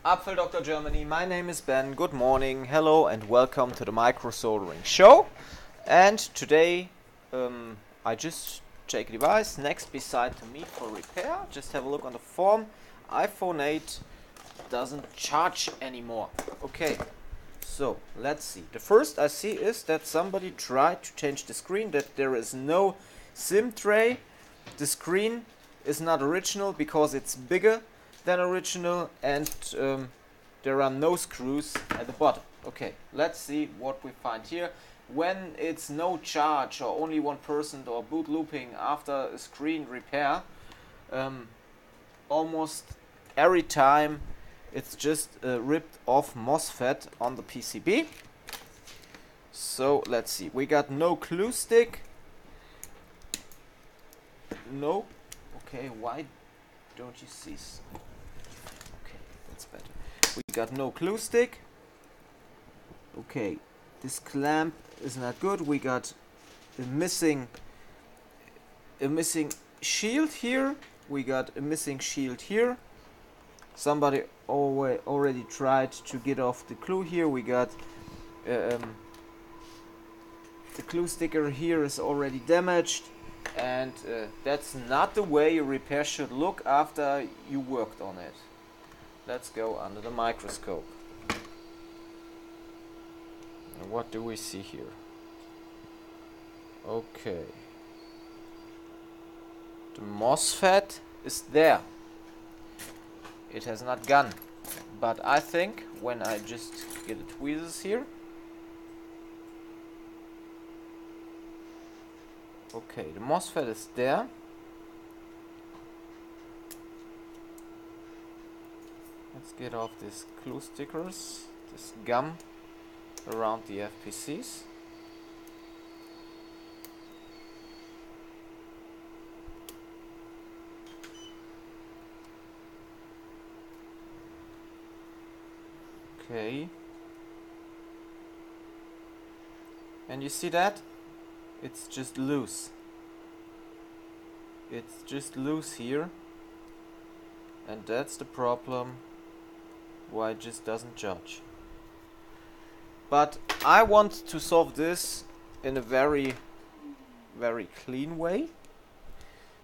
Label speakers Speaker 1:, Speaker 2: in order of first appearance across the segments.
Speaker 1: Apfel Dr. Germany, my name is Ben. Good morning, hello and welcome to the micro soldering show. And today I just take a device next beside to me for repair. Just have a look on the form. iPhone 8 doesn't charge anymore. Okay, so let's see. The first I see is that somebody tried to change the screen, that there is no SIM tray. The screen is not original because it's bigger than original, and there are no screws at the bottom. Okay, let's see what we find here. When it's no charge or only 1% or boot looping after a screen repair, almost every time it's just ripped off MOSFET on the PCB. So let's see, we got no glue stick. No. Okay, why don't you see? Okay, that's better. We got no glue stick. Okay, this clamp is not good. We got a missing shield here. We got a missing shield here. Somebody already tried to get off the glue here. We got the glue sticker here is already damaged. And that's not the way a repair should look after you worked on it. Let's go under the microscope. And what do we see here? Okay. The MOSFET is there. It has not gone. But I think when I just get the tweezers here. Okay, the MOSFET is there. Let's get off these glue stickers, this gum around the FPCs. Okay. And you see that? It's just loose. It's just loose here. And that's the problem why it just doesn't charge. But I want to solve this in a very clean way.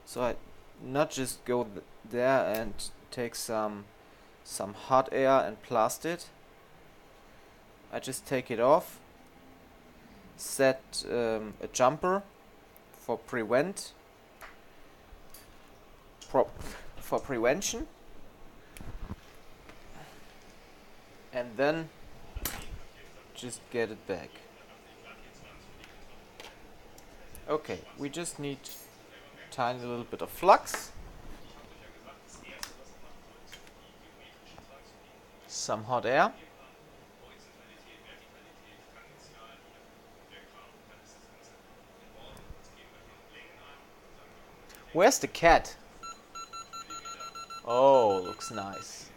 Speaker 1: So I not just go there and take some hot air and blast it. I just take it off. Set a jumper for prevention, and then just get it back. Okay, we just need tiny little bit of flux, some hot air. Where's the cat? Oh, looks nice.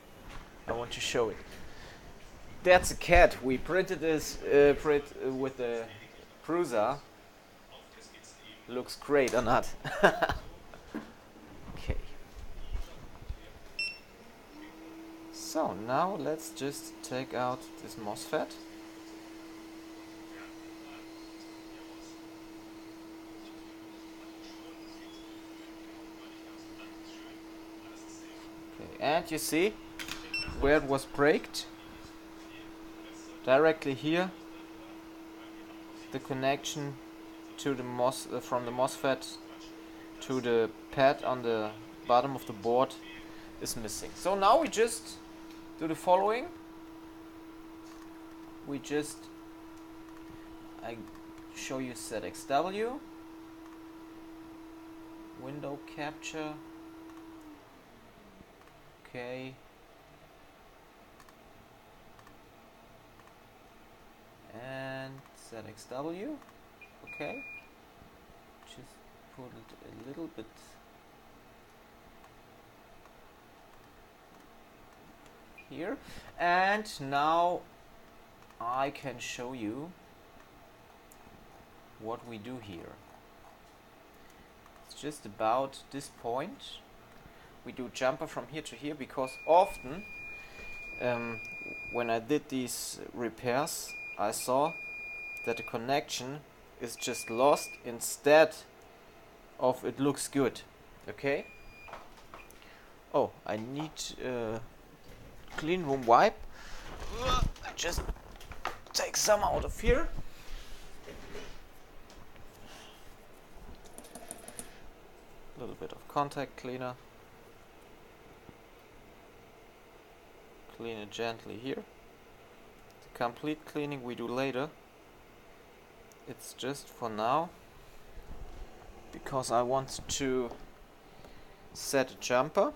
Speaker 1: I want to show it. That's a cat. We printed this print with the Prusa. Looks great or not? Okay. So now let's just take out this MOSFET. And you see where it was braked, directly here. The connection to the from the MOSFET to the pad on the bottom of the board is missing. So now we just do the following. I show you ZXW, window capture. Okay. And ZXW. Okay. Just put it a little bit here. And now I can show you what we do here. It's just about this point. We do jumper from here to here because often um, when I did these repairs, I saw that the connection is just lost instead of it looks good. Okay. Oh, I need clean room wipe. I just take some out of here. A little bit of contact cleaner. Clean it gently here. The complete cleaning we do later. It's just for now because I want to set a jumper.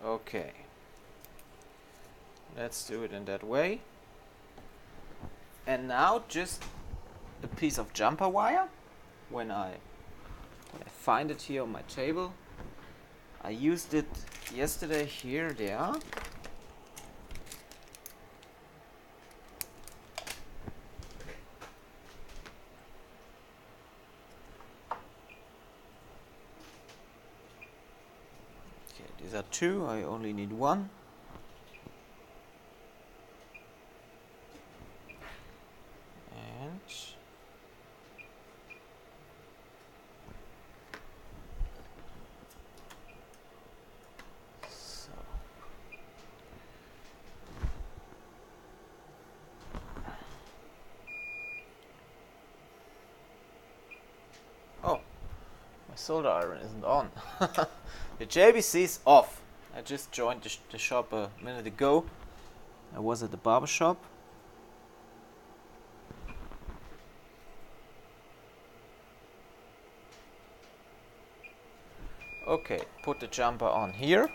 Speaker 1: Okay, let's do it in that way. And now just a piece of jumper wire. When I find it here on my table, I used it yesterday. Here they are. These are two, I only need one. And so oh, my solder iron isn't on. The JBC is off. I just joined the shop a minute ago. I was at the barber shop. Okay, put the jumper on here.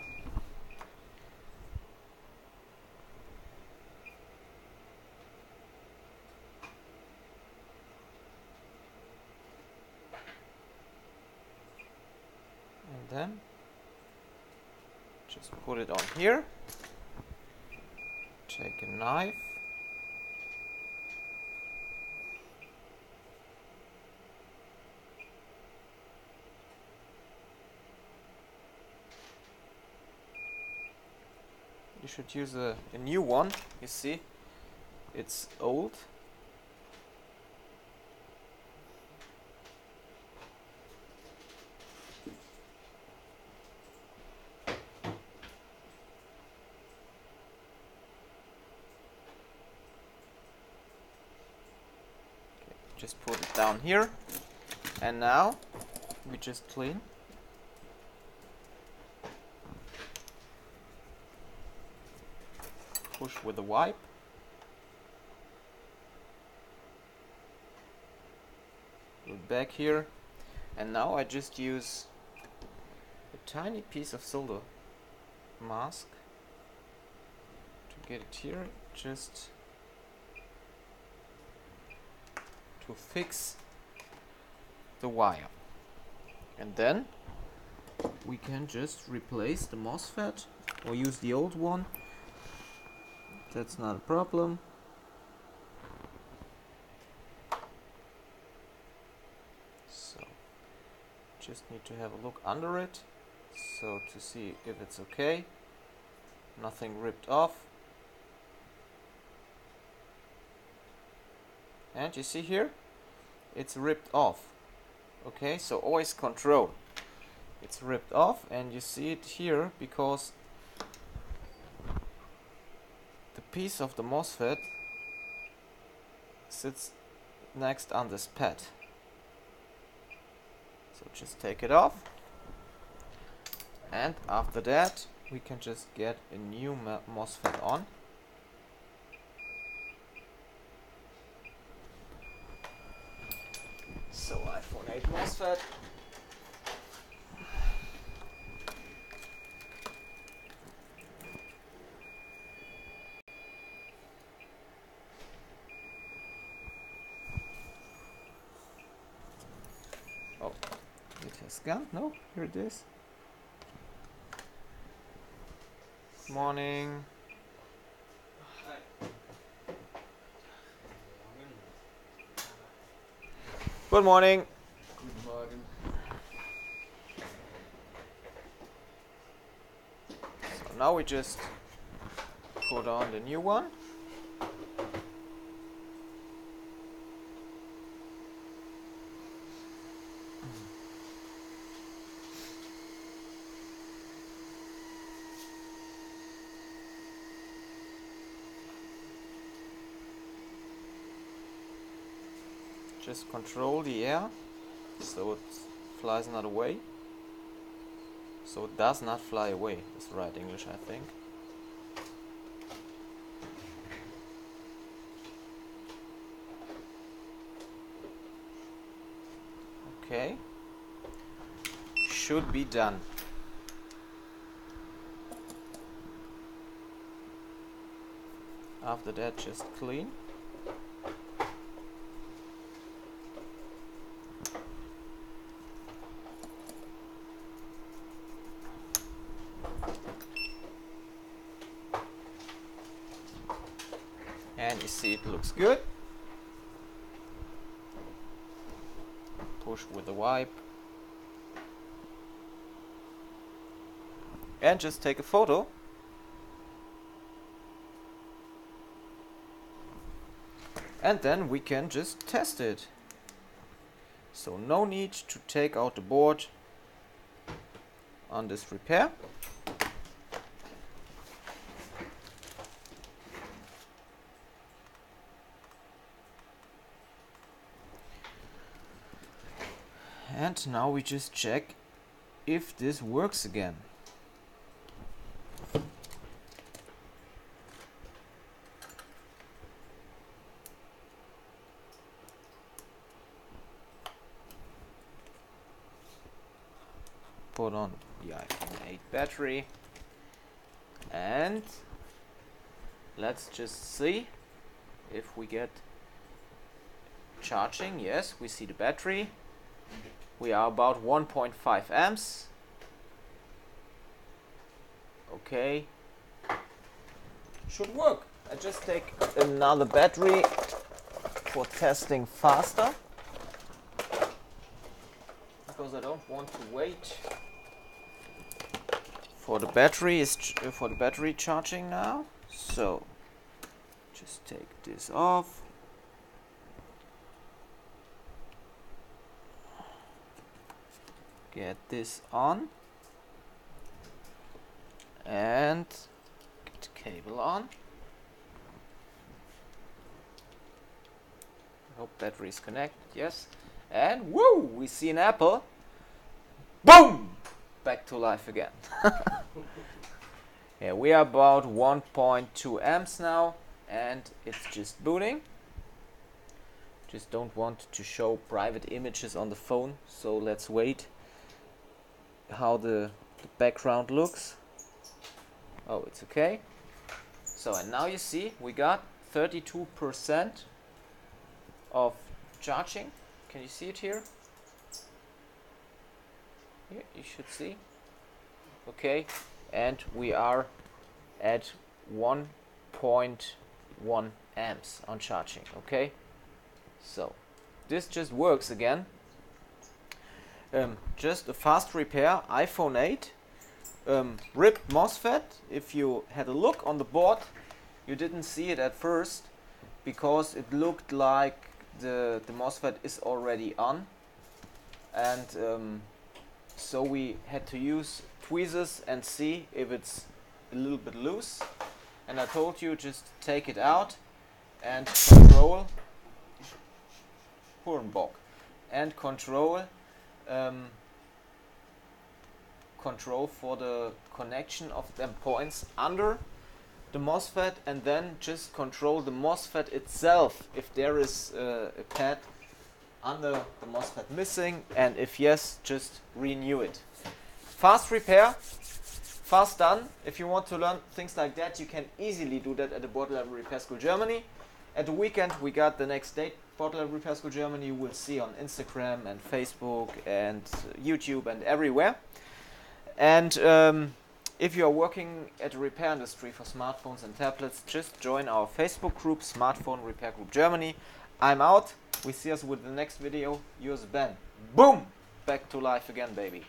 Speaker 1: And then just put it on here. Take a knife. You should use a new one. You see, it's old. Just put it down here, and now we just clean. Push with a wipe. Put it back here, and now I just use a tiny piece of solder mask to get it here, just to fix the wire. And then we can just replace the MOSFET or use the old one. That's not a problem. So just need to have a look under it, so to see if it's okay. Nothing ripped off. And you see here, it's ripped off. Okay, so always control. It's ripped off, and you see it here because the piece of the MOSFET sits next on this pad. So just take it off, and after that we can just get a new MOSFET on. So iPhone 8 MOSFET. Oh, it has gone. No, here it is. Morning. Good morning.
Speaker 2: Guten Morgen.
Speaker 1: So now we just put on the new one. Just control the air so it flies not away. So it does not fly away, is the right English, I think. Okay. Should be done. After that, just clean. And you see it looks good. Push with the wipe. And just take a photo. And then we can just test it. So no need to take out the board on this repair. And now we just check if this works again. Put on the iPhone 8 battery and let's just see if we get charging. Yes, we see the battery. We are about 1.5 amps. Okay. Should work. I just take another battery for testing faster. Because I don't want to wait for the battery charging now. So just take this off. Get this on and get the cable on. I hope battery is connected. Yes, and woo, we see an apple. Boom, back to life again. Yeah, we are about 1.2 amps now and it's just booting. Just don't want to show private images on the phone, so let's wait how the background looks. Oh, it's okay. So, and now you see we got 32% of charging. Can you see it here? Here, you should see. Okay, and we are at 1.1 amps on charging. Okay, so this just works again. Just a fast repair, iPhone 8, ripped MOSFET. If you had a look on the board, you didn't see it at first because it looked like the MOSFET is already on, and so we had to use tweezers and see if it's a little bit loose. And I told you just take it out and control Hurenbock and control for the connection of them points under the MOSFET, and then just control the MOSFET itself if there is a pad under the MOSFET missing, and if yes, just renew it. Fast repair, fast done. If you want to learn things like that, you can easily do that at the Board Level Repair School Germany. At the weekend we got the next date. Board Level Repair School Germany you will see on Instagram and Facebook and YouTube and everywhere. And If you are working at the repair industry for smartphones and tablets, just join our Facebook group, Smartphone Repair Group Germany. I'm out. We see us with the next video. Yours Ben. Boom! Back to life again, baby.